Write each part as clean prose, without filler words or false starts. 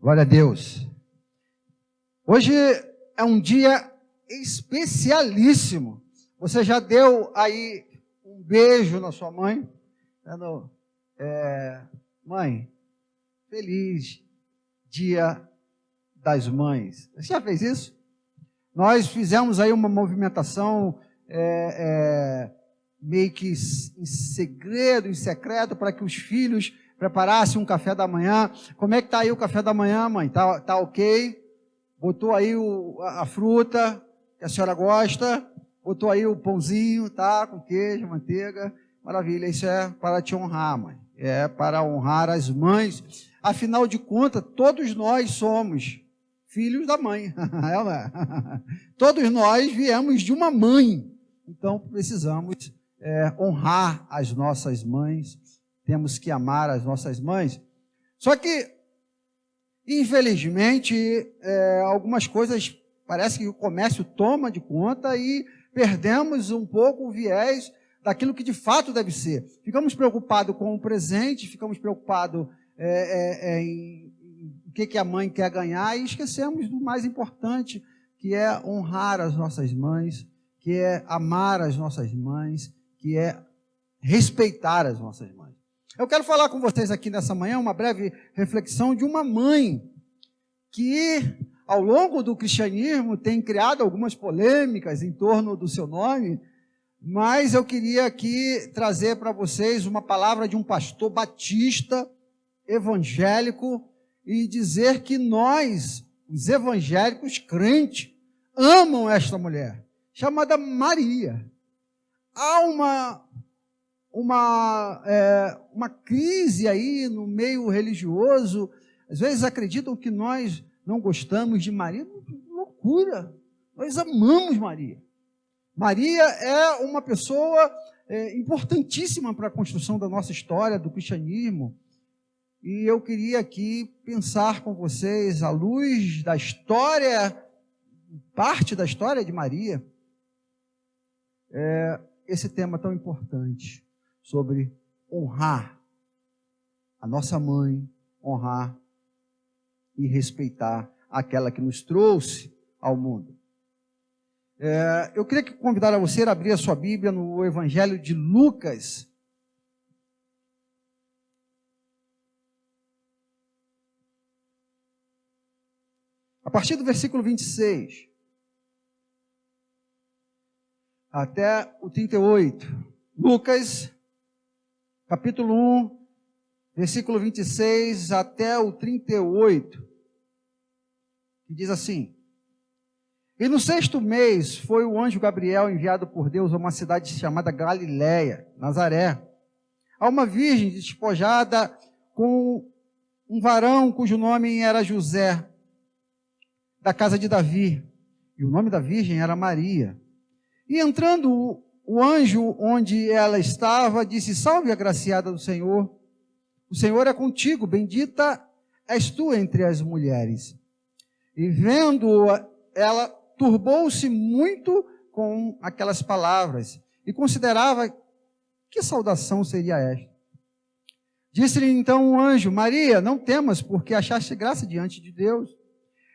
Glória a Deus. Hoje é um dia especialíssimo. Você já deu aí um beijo na sua mãe? Mãe, feliz Dia das Mães. Você já fez isso? Nós fizemos aí uma movimentação meio que em segredo, em secreto, para que os filhos preparassem um café da manhã. Como é que está aí o café da manhã, mãe? Tá ok? Botou aí a fruta que a senhora gosta, botou aí o pãozinho, tá? Com queijo, manteiga. Maravilha, isso é para te honrar, mãe. É para honrar as mães. Afinal de contas, todos nós somos filhos da mãe. Todos nós viemos de uma mãe. Então, precisamos honrar as nossas mães. Temos que amar as nossas mães. Só que, infelizmente, algumas coisas parece que o comércio toma de conta e perdemos um pouco o viés daquilo que de fato deve ser. Ficamos preocupados com o presente, ficamos preocupados em o que a mãe quer ganhar e esquecemos do mais importante, que é honrar as nossas mães, que é amar as nossas mães, que é respeitar as nossas mães. Eu quero falar com vocês aqui nessa manhã uma breve reflexão de uma mãe que, ao longo do cristianismo, tem criado algumas polêmicas em torno do seu nome, mas eu queria aqui trazer para vocês uma palavra de um pastor batista, evangélico, e dizer que nós, os evangélicos crentes, amam esta mulher, chamada Maria. Há uma crise aí no meio religioso, às vezes acreditam que nós não gostamos de Maria. Loucura! Nós amamos Maria. Maria é uma pessoa importantíssima para a construção da nossa história, do cristianismo, e eu queria aqui pensar com vocês, à luz da história, parte da história de Maria, esse tema tão importante, sobre honrar a nossa mãe, honrar e respeitar aquela que nos trouxe ao mundo. Eu queria convidar a você a abrir a sua Bíblia no Evangelho de Lucas. A partir do versículo 26 até o 38. Lucas, capítulo 1, versículo 26 até o 38, que diz assim: E no 6º mês foi o anjo Gabriel enviado por Deus a uma cidade chamada Galiléia, Nazaré, a uma virgem despojada com um varão cujo nome era José, da casa de Davi, e o nome da virgem era Maria. E entrando o anjo onde ela estava, disse: Salve, agraciada do Senhor, o Senhor é contigo, bendita és tu entre as mulheres. E vendo ela, turbou-se muito com aquelas palavras, e considerava que saudação seria esta. Disse-lhe então o anjo: Maria, não temas, porque achaste graça diante de Deus.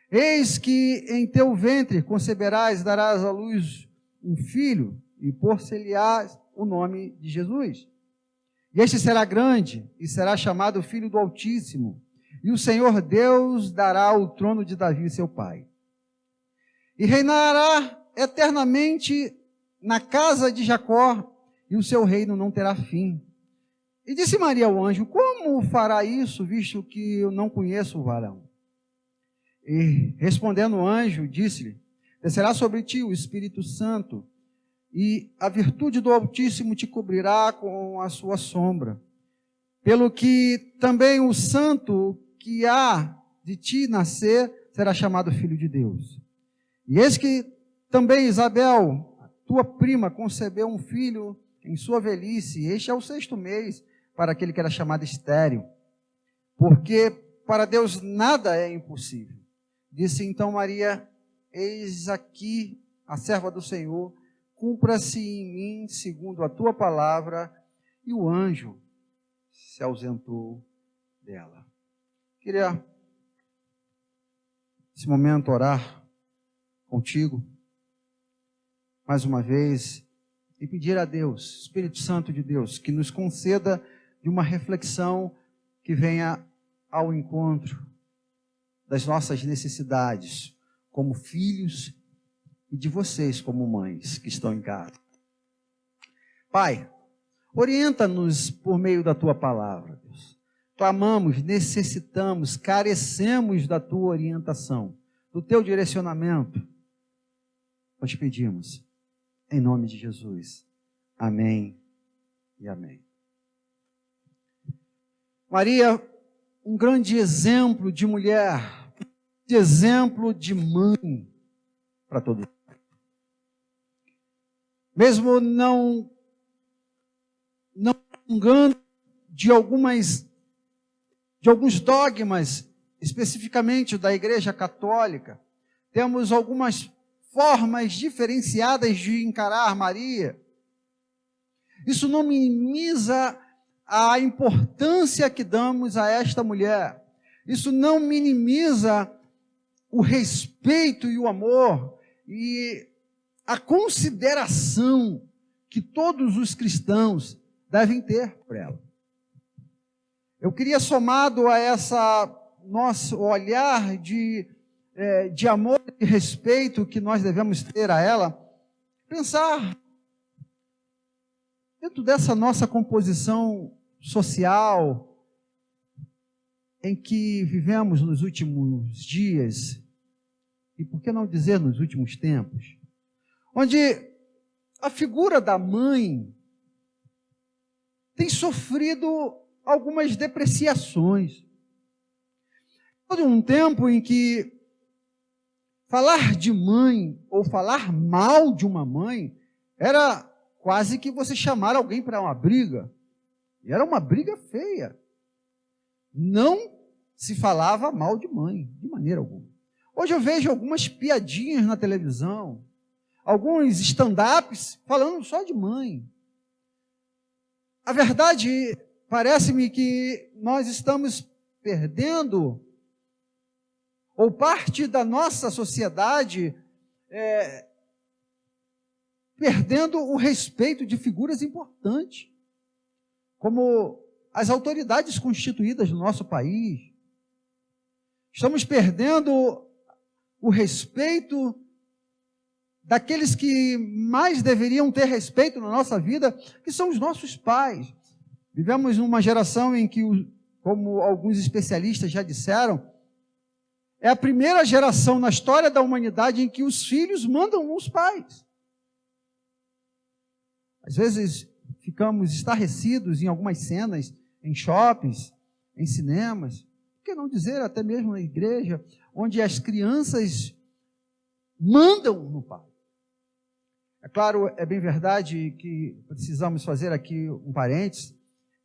Eis que em teu ventre conceberás, darás à luz um filho, e pôr-se-lhe-ás o nome de Jesus. E este será grande, e será chamado Filho do Altíssimo, e o Senhor Deus dará o trono de Davi, seu pai. E reinará eternamente na casa de Jacó, e o seu reino não terá fim. E disse Maria ao anjo: Como fará isso, visto que eu não conheço o varão? E respondendo o anjo, disse-lhe: Descerá sobre ti o Espírito Santo, e a virtude do Altíssimo te cobrirá com a sua sombra. Pelo que também o santo que há de ti nascer será chamado Filho de Deus. E eis que também Isabel, tua prima, concebeu um filho em sua velhice. Este é o 6º mês para aquele que era chamado estéril, porque para Deus nada é impossível. Disse então Maria: Eis aqui a serva do Senhor, cumpra-se em mim segundo a tua palavra. E o anjo se ausentou dela. Queria esse momento orar contigo, mais uma vez, e pedir a Deus, Espírito Santo de Deus, que nos conceda de uma reflexão que venha ao encontro das nossas necessidades como filhos e de vocês como mães que estão em casa. Pai, orienta-nos por meio da Tua palavra, Deus. Clamamos, necessitamos, carecemos da Tua orientação, do Teu direcionamento. Nós pedimos, em nome de Jesus. Amém e amém. Maria, um grande exemplo de mulher, de exemplo de mãe para todos. Mesmo não engano de alguns dogmas, especificamente da Igreja Católica, temos algumas formas diferenciadas de encarar Maria. Isso não minimiza a importância que damos a esta mulher. Isso não minimiza o respeito e o amor e a consideração que todos os cristãos devem ter por ela. Eu queria, somado a essa nosso olhar de amor e respeito que nós devemos ter a ela, pensar dentro dessa nossa composição social em que vivemos nos últimos dias, e por que não dizer nos últimos tempos, onde a figura da mãe tem sofrido algumas depreciações. Houve um tempo em que falar de mãe ou falar mal de uma mãe era quase que você chamar alguém para uma briga. E era uma briga feia. Não se falava mal de mãe, de maneira alguma. Hoje eu vejo algumas piadinhas na televisão, alguns stand-ups falando só de mãe. A verdade, parece-me que nós estamos perdendo, ou parte da nossa sociedade, perdendo o respeito de figuras importantes, como as autoridades constituídas no nosso país. Estamos perdendo o respeito daqueles que mais deveriam ter respeito na nossa vida, que são os nossos pais. Vivemos numa geração em que, como alguns especialistas já disseram, é a primeira geração na história da humanidade em que os filhos mandam nos pais. Às vezes ficamos estarrecidos em algumas cenas, em shoppings, em cinemas, por que não dizer até mesmo na igreja, onde as crianças mandam no pai. É claro, é bem verdade que precisamos fazer aqui um parênteses.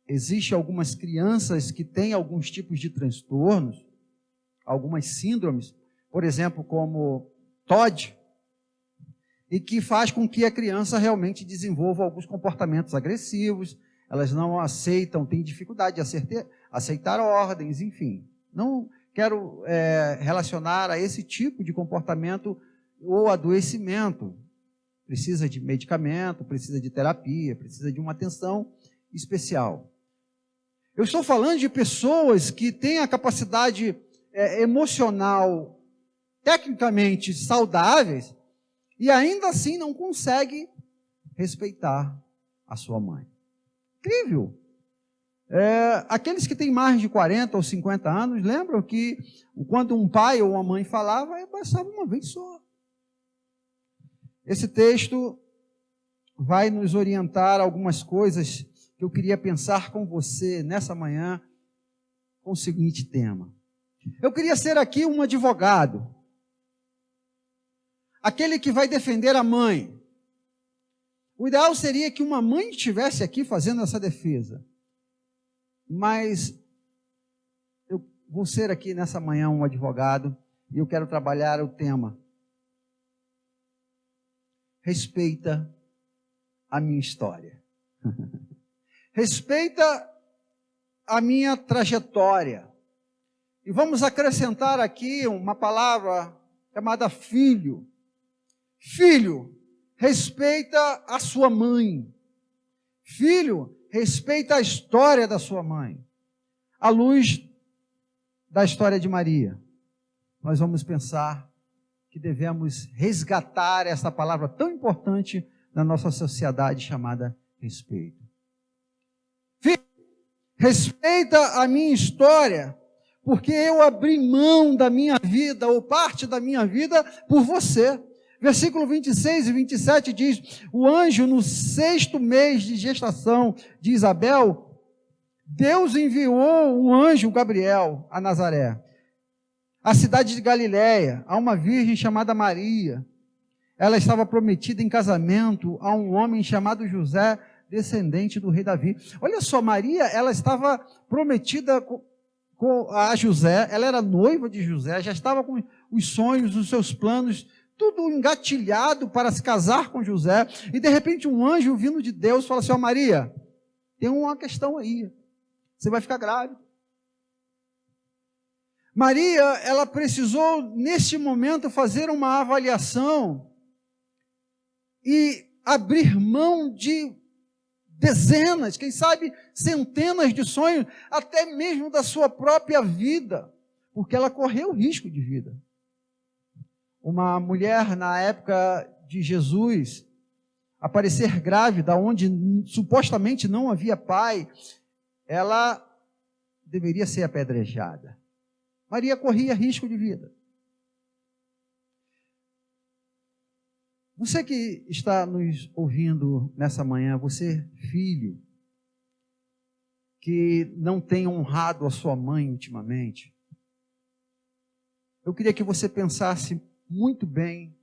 Existem algumas crianças que têm alguns tipos de transtornos, algumas síndromes, por exemplo, como TOD, e que faz com que a criança realmente desenvolva alguns comportamentos agressivos, elas não aceitam, têm dificuldade de aceitar ordens, enfim. Não quero relacionar a esse tipo de comportamento ou adoecimento. Precisa de medicamento, precisa de terapia, precisa de uma atenção especial. Eu estou falando de pessoas que têm a capacidade emocional tecnicamente saudáveis e ainda assim não conseguem respeitar a sua mãe. Incrível! Aqueles que têm mais de 40 ou 50 anos lembram que quando um pai ou uma mãe falava, bastava uma vez só. Esse texto vai nos orientar algumas coisas que eu queria pensar com você nessa manhã com o seguinte tema. Eu queria ser aqui um advogado, aquele que vai defender a mãe. O ideal seria que uma mãe estivesse aqui fazendo essa defesa. Mas eu vou ser aqui nessa manhã um advogado e eu quero trabalhar o tema. Respeita a minha história. Respeita a minha trajetória. E vamos acrescentar aqui uma palavra chamada filho. Filho, respeita a sua mãe. Filho, respeita a história da sua mãe. À luz da história de Maria, nós vamos pensar que devemos resgatar essa palavra tão importante na nossa sociedade chamada respeito. Filho, respeita a minha história, porque eu abri mão da minha vida, ou parte da minha vida, por você. Versículo 26 e 27 diz, o anjo no 6º mês de gestação de Isabel, Deus enviou um anjo, Gabriel, a Nazaré, a cidade de Galiléia, a uma virgem chamada Maria. Ela estava prometida em casamento a um homem chamado José, descendente do rei Davi. Olha só, Maria, ela estava prometida a José, ela era noiva de José, já estava com os sonhos, os seus planos, tudo engatilhado para se casar com José, e de repente um anjo vindo de Deus fala assim, ó Maria, tem uma questão aí, você vai ficar grávida. Maria, ela precisou neste momento fazer uma avaliação e abrir mão de dezenas, quem sabe centenas de sonhos, até mesmo da sua própria vida, porque ela correu risco de vida. Uma mulher na época de Jesus, aparecer grávida, onde supostamente não havia pai, ela deveria ser apedrejada. Maria corria risco de vida. Você que está nos ouvindo nessa manhã, você, filho, que não tem honrado a sua mãe ultimamente, eu queria que você pensasse muito bem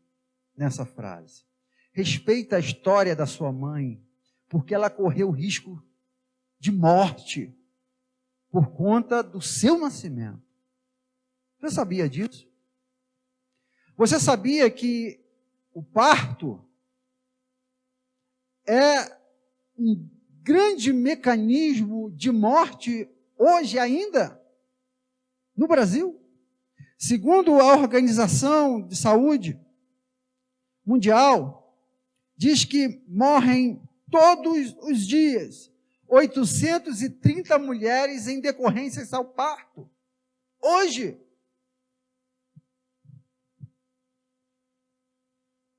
nessa frase. Respeita a história da sua mãe, porque ela correu risco de morte por conta do seu nascimento. Você sabia disso? Você sabia que o parto é um grande mecanismo de morte hoje ainda no Brasil? Segundo a Organização de Saúde Mundial, diz que morrem todos os dias 830 mulheres em decorrência ao parto. Hoje,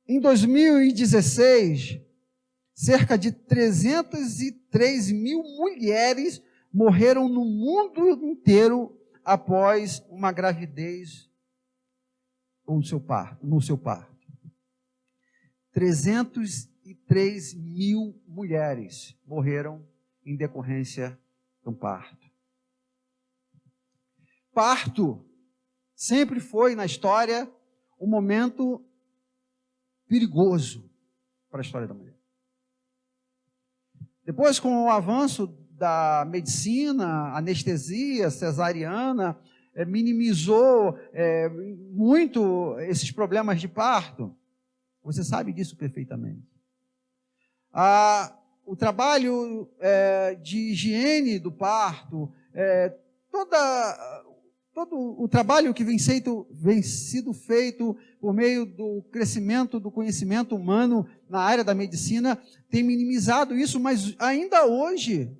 em 2016, cerca de 303 mil mulheres morreram no mundo inteiro após uma gravidez ou no seu parto. 303 mil mulheres morreram em decorrência do parto. Parto sempre foi na história um momento perigoso para a história da mulher. Depois, com o avanço da medicina, anestesia cesariana, minimizou muito esses problemas de parto. Você sabe disso perfeitamente. O trabalho de higiene do parto, todo o trabalho que vem sido feito por meio do crescimento do conhecimento humano na área da medicina tem minimizado isso, mas ainda hoje,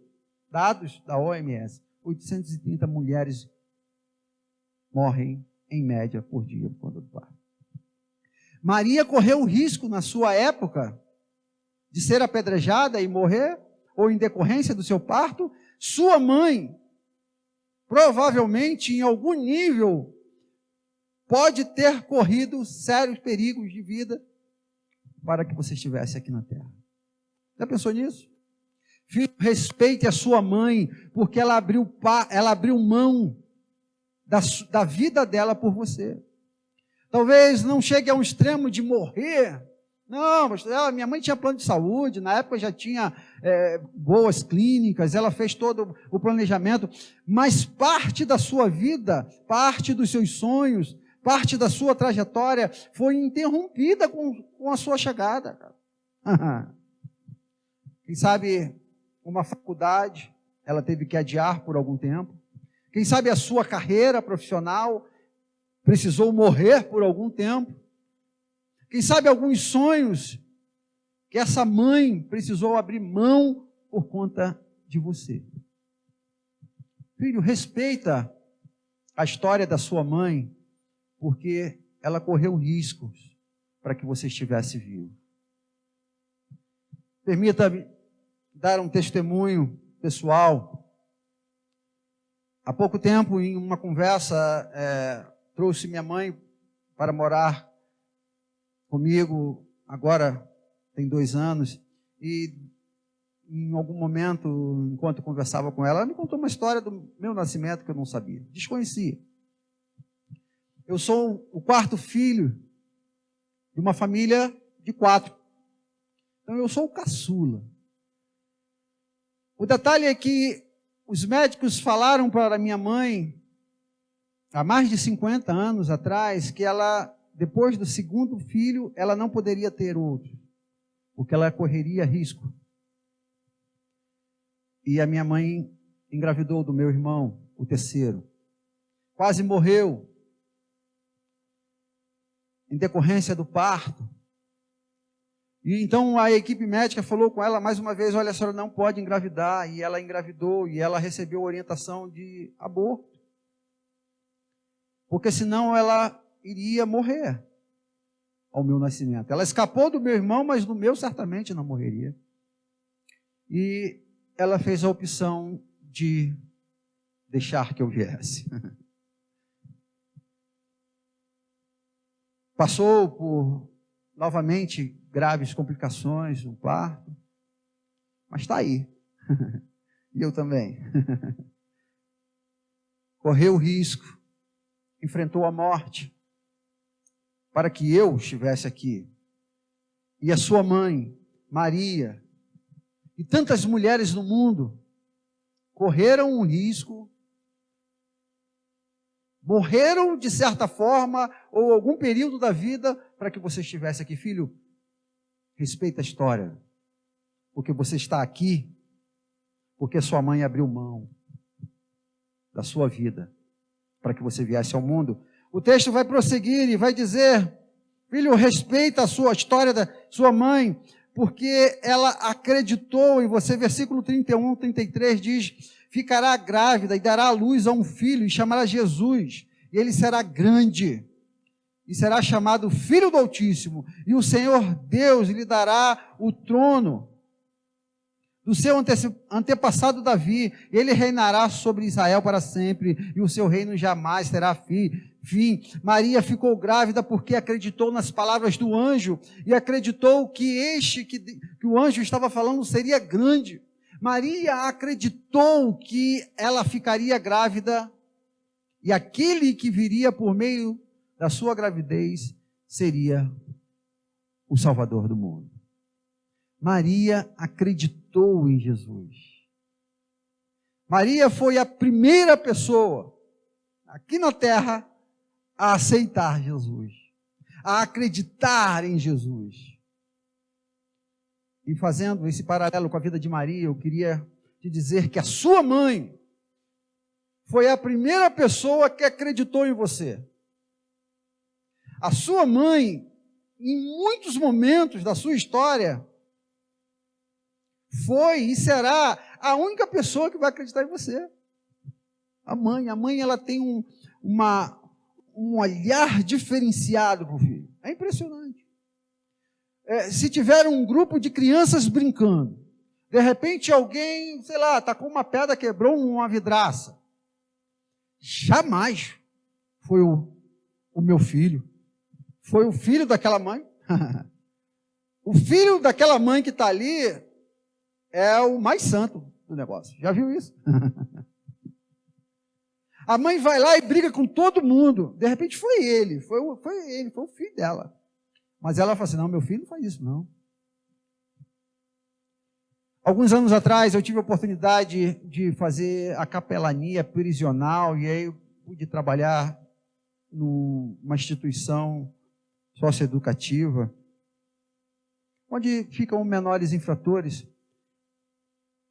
dados da OMS, 830 mulheres morrem em média por dia por conta do parto. Maria correu o risco na sua época de ser apedrejada e morrer, ou em decorrência do seu parto. Sua mãe, provavelmente, em algum nível, pode ter corrido sérios perigos de vida para que você estivesse aqui na terra. Já pensou nisso? Filho, respeite a sua mãe, porque ela abriu mão da vida dela por você. Talvez não chegue a um extremo de morrer. Não, mas minha mãe tinha plano de saúde, na época já tinha boas clínicas, ela fez todo o planejamento, mas parte da sua vida, parte dos seus sonhos, parte da sua trajetória foi interrompida com a sua chegada. Quem sabe uma faculdade ela teve que adiar por algum tempo. Quem sabe a sua carreira profissional precisou morrer por algum tempo. Quem sabe alguns sonhos que essa mãe precisou abrir mão por conta de você. Filho, respeita a história da sua mãe, porque ela correu riscos para que você estivesse vivo. Permita-me dar um testemunho pessoal. Há pouco tempo, em uma conversa, trouxe minha mãe para morar comigo, agora tem 2 anos, e em algum momento, enquanto eu conversava com ela me contou uma história do meu nascimento que eu não sabia, desconhecia. Eu sou o 4º filho de uma família de 4. Então eu sou o caçula. O detalhe é que os médicos falaram para minha mãe, há mais de 50 anos atrás, que ela, depois do 2º filho, ela não poderia ter outro, porque ela correria risco. E a minha mãe engravidou do meu irmão, o 3º. Quase morreu em decorrência do parto. E então a equipe médica falou com ela mais uma vez, olha, a senhora não pode engravidar. E ela engravidou e ela recebeu orientação de aborto. Porque senão ela iria morrer ao meu nascimento. Ela escapou do meu irmão, mas do meu certamente não morreria. E ela fez a opção de deixar que eu viesse. Passou por, novamente, graves complicações no parto, mas está aí. E eu também. Correu o risco, enfrentou a morte, para que eu estivesse aqui. E a sua mãe, Maria, e tantas mulheres no mundo correram um risco, morreram de certa forma, ou algum período da vida, para que você estivesse aqui. Filho, respeita a história, porque você está aqui, porque sua mãe abriu mão da sua vida, para que você viesse ao mundo. O texto vai prosseguir e vai dizer, filho, respeita a sua história da sua mãe, porque ela acreditou em você. Versículo 31, 33 diz, ficará grávida e dará à luz a um filho e chamará Jesus, e ele será grande, e será chamado Filho do Altíssimo, e o Senhor Deus lhe dará o trono do seu antepassado Davi, ele reinará sobre Israel para sempre, e o seu reino jamais terá fim. Maria ficou grávida porque acreditou nas palavras do anjo, e acreditou que que o anjo estava falando seria grande. Maria acreditou que ela ficaria grávida, e aquele que viria por meio da sua gravidez seria o Salvador do mundo. Maria acreditou em Jesus. Maria foi a primeira pessoa aqui na terra a aceitar Jesus, a acreditar em Jesus. E fazendo esse paralelo com a vida de Maria, eu queria te dizer que a sua mãe foi a primeira pessoa que acreditou em você. A sua mãe, em muitos momentos da sua história, foi e será a única pessoa que vai acreditar em você. A mãe ela tem um olhar diferenciado para o filho. É impressionante. Se tiver um grupo de crianças brincando, de repente alguém, sei lá, tacou uma pedra, quebrou uma vidraça. Jamais foi o meu filho. Foi o filho daquela mãe. O filho daquela mãe que está ali é o mais santo do negócio. Já viu isso? A mãe vai lá e briga com todo mundo. De repente foi ele, foi o filho dela. Mas ela fala assim, não, meu filho não faz isso, não. Alguns anos atrás eu tive a oportunidade de fazer a capelania prisional, e aí eu pude trabalhar numa instituição socioeducativa, onde ficam menores infratores.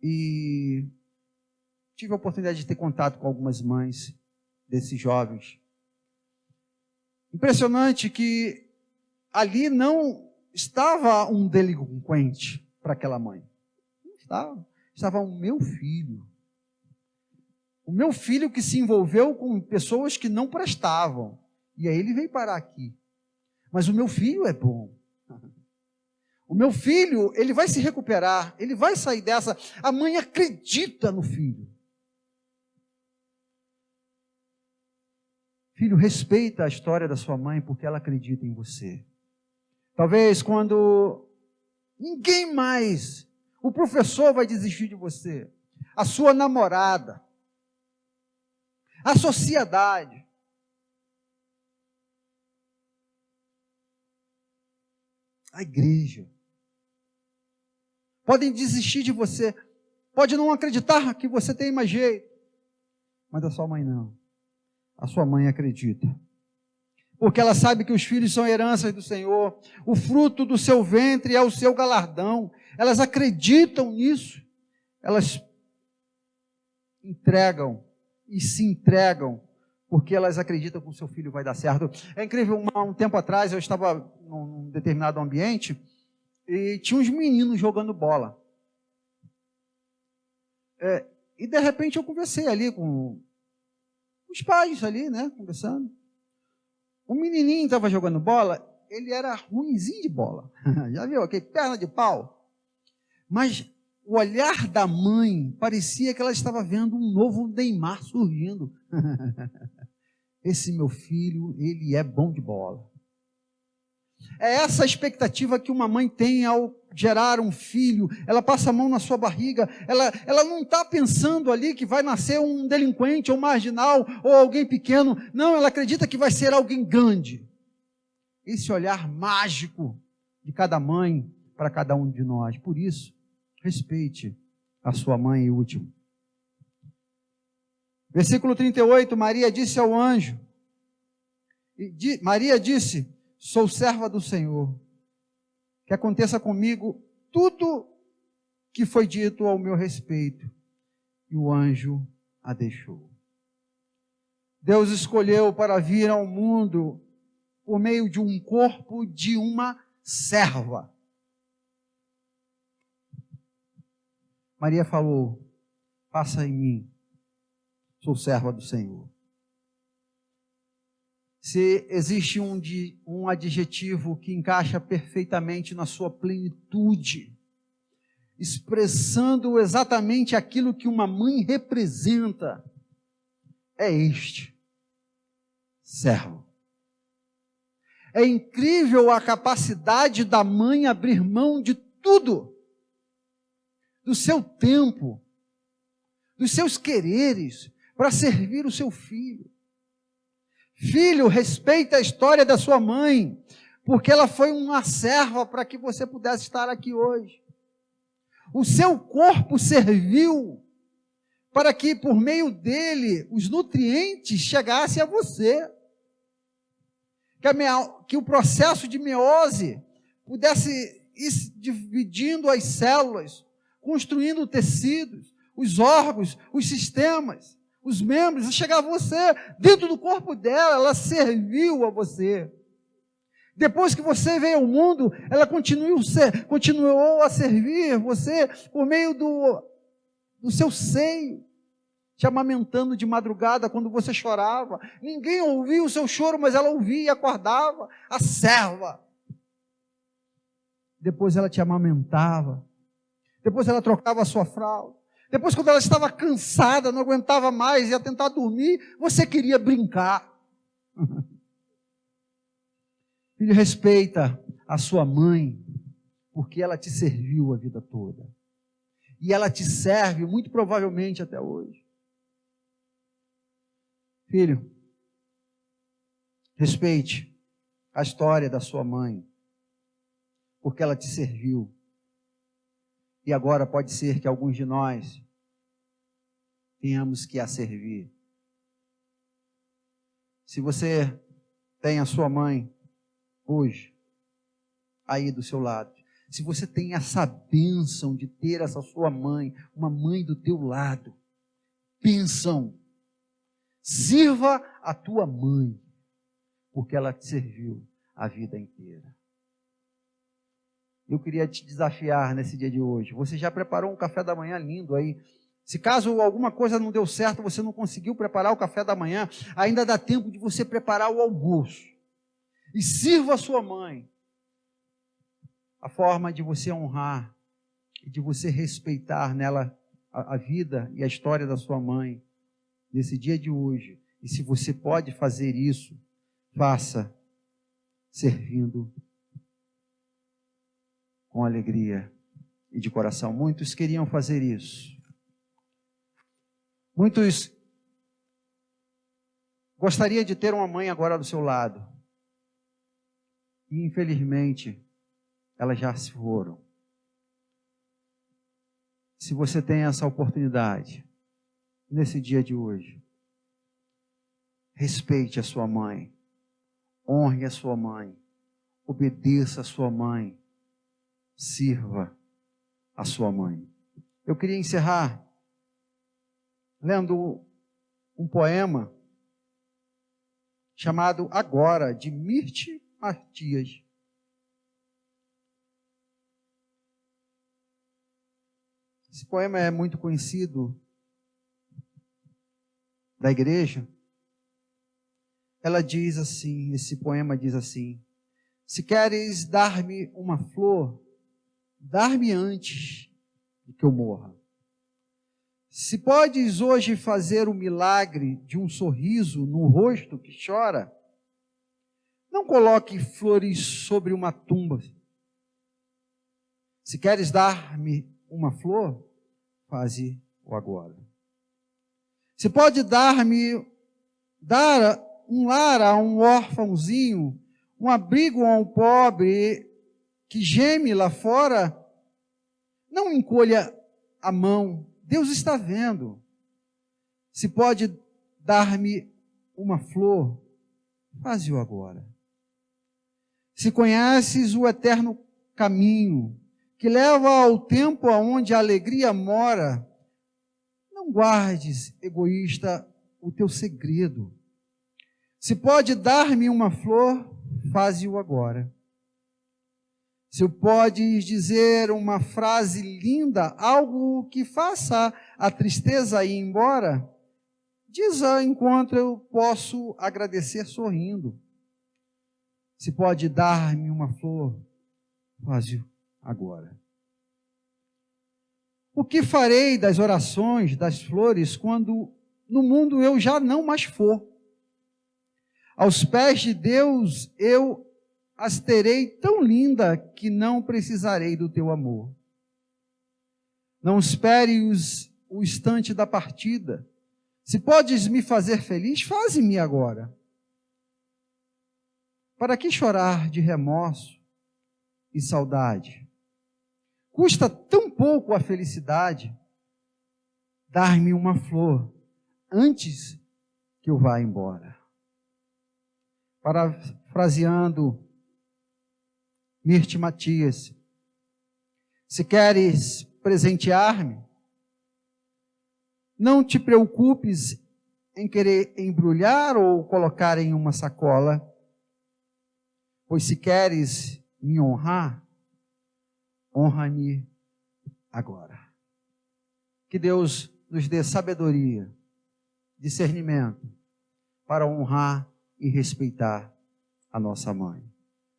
E tive a oportunidade de ter contato com algumas mães desses jovens. Impressionante que ali não estava um delinquente para aquela mãe. Não estava. Estava o meu filho. O meu filho que se envolveu com pessoas que não prestavam. E aí ele veio parar aqui. Mas o meu filho é bom. O meu filho, ele vai se recuperar, ele vai sair dessa. A mãe acredita no filho. Filho, respeita a história da sua mãe porque ela acredita em você. Talvez quando ninguém mais, o professor vai desistir de você, a sua namorada, a sociedade, a igreja, podem desistir de você, pode não acreditar que você tem mais jeito, mas a sua mãe não. A sua mãe acredita. Porque ela sabe que os filhos são heranças do Senhor, o fruto do seu ventre é o seu galardão. Elas acreditam nisso. Elas entregam e se entregam, porque elas acreditam que o seu filho vai dar certo. É incrível, um tempo atrás eu estava num determinado ambiente e tinha uns meninos jogando bola. E de repente eu conversei ali com os pais ali, né, conversando. O menininho estava jogando bola, ele era ruinzinho de bola. Já viu? Aquele perna de pau. Mas o olhar da mãe parecia que ela estava vendo um novo Neymar surgindo. Esse meu filho, ele é bom de bola. É essa a expectativa que uma mãe tem ao gerar um filho. Ela passa a mão na sua barriga, ela não está pensando ali que vai nascer um delinquente, ou marginal, ou alguém pequeno. Não, ela acredita que vai ser alguém grande. Esse olhar mágico de cada mãe para cada um de nós. Por isso, respeite a sua mãe e último. Versículo 38, Maria disse ao anjo, Maria disse: sou serva do Senhor, que aconteça comigo tudo que foi dito ao meu respeito. E o anjo a deixou. Deus escolheu para vir ao mundo por meio de um corpo de uma serva. Maria falou: faça em mim, sou serva do Senhor. Se existe um adjetivo que encaixa perfeitamente na sua plenitude, expressando exatamente aquilo que uma mãe representa, é este: servo. É incrível a capacidade da mãe abrir mão de tudo, do seu tempo, dos seus quereres, para servir o seu filho. Filho, respeita a história da sua mãe, porque ela foi uma serva para que você pudesse estar aqui hoje. O seu corpo serviu para que por meio dele os nutrientes chegassem a você. Que o processo de meiose pudesse ir dividindo as células, construindo tecidos, os órgãos, os sistemas, os membros, chegava a você, dentro do corpo dela, ela serviu a você. Depois que você veio ao mundo, ela continuou a servir você por meio do seu seio, te amamentando de madrugada quando você chorava. Ninguém ouvia o seu choro, mas ela ouvia e acordava, a serva. Depois ela te amamentava, depois ela trocava a sua fralda. Depois, quando ela estava cansada, não aguentava mais, ia tentar dormir, você queria brincar. Filho, respeita a sua mãe, porque ela te serviu a vida toda. E ela te serve, muito provavelmente, até hoje. Filho, respeite a história da sua mãe, porque ela te serviu. E agora pode ser que alguns de nós tenhamos que a servir. Se você tem a sua mãe hoje aí do seu lado, se você tem essa bênção de ter essa sua mãe, uma mãe do teu lado, bênção. Sirva a tua mãe, porque ela te serviu a vida inteira. Eu queria te desafiar nesse dia de hoje. Você já preparou um café da manhã lindo aí? Se caso alguma coisa não deu certo, você não conseguiu preparar o café da manhã, ainda dá tempo de você preparar o almoço. E sirva a sua mãe. A forma de você honrar e de você respeitar nela a vida e a história da sua mãe nesse dia de hoje. E se você pode fazer isso, faça servindo com alegria e de coração. Muitos queriam fazer isso. Muitos gostariam de ter uma mãe agora do seu lado. E infelizmente, elas já se foram. Se você tem essa oportunidade, nesse dia de hoje, respeite a sua mãe, honre a sua mãe, obedeça a sua mãe, sirva a sua mãe. Eu queria encerrar lendo um poema chamado Agora, de Mirti Matias. Esse poema é muito conhecido da igreja. Ela diz assim, esse poema diz assim: se queres dar-me uma flor, dar-me antes de que eu morra. Se podes hoje fazer o milagre de um sorriso no rosto que chora, não coloque flores sobre uma tumba. Se queres dar-me uma flor, faze-o agora. Se pode dar um lar a um órfãozinho, um abrigo a um pobre que geme lá fora, não encolha a mão, Deus está vendo. Se pode dar-me uma flor, faze-o agora. Se conheces o eterno caminho, que leva ao tempo aonde a alegria mora, não guardes, egoísta, o teu segredo. Se pode dar-me uma flor, faze-o agora. Se podes dizer uma frase linda, algo que faça a tristeza ir embora, diz-a enquanto eu posso agradecer sorrindo. Se pode dar-me uma flor, faze-o agora. O que farei das orações, das flores, quando no mundo eu já não mais for? Aos pés de Deus eu as terei tão linda que não precisarei do teu amor. Não espere o instante da partida. Se podes me fazer feliz, faze-me agora. Para que chorar de remorso e saudade? Custa tão pouco a felicidade dar-me uma flor antes que eu vá embora. Parafraseando Mirti Matias, se queres presentear-me, não te preocupes em querer embrulhar ou colocar em uma sacola, pois se queres me honrar, honra-me agora. Que Deus nos dê sabedoria, discernimento, para honrar e respeitar a nossa mãe.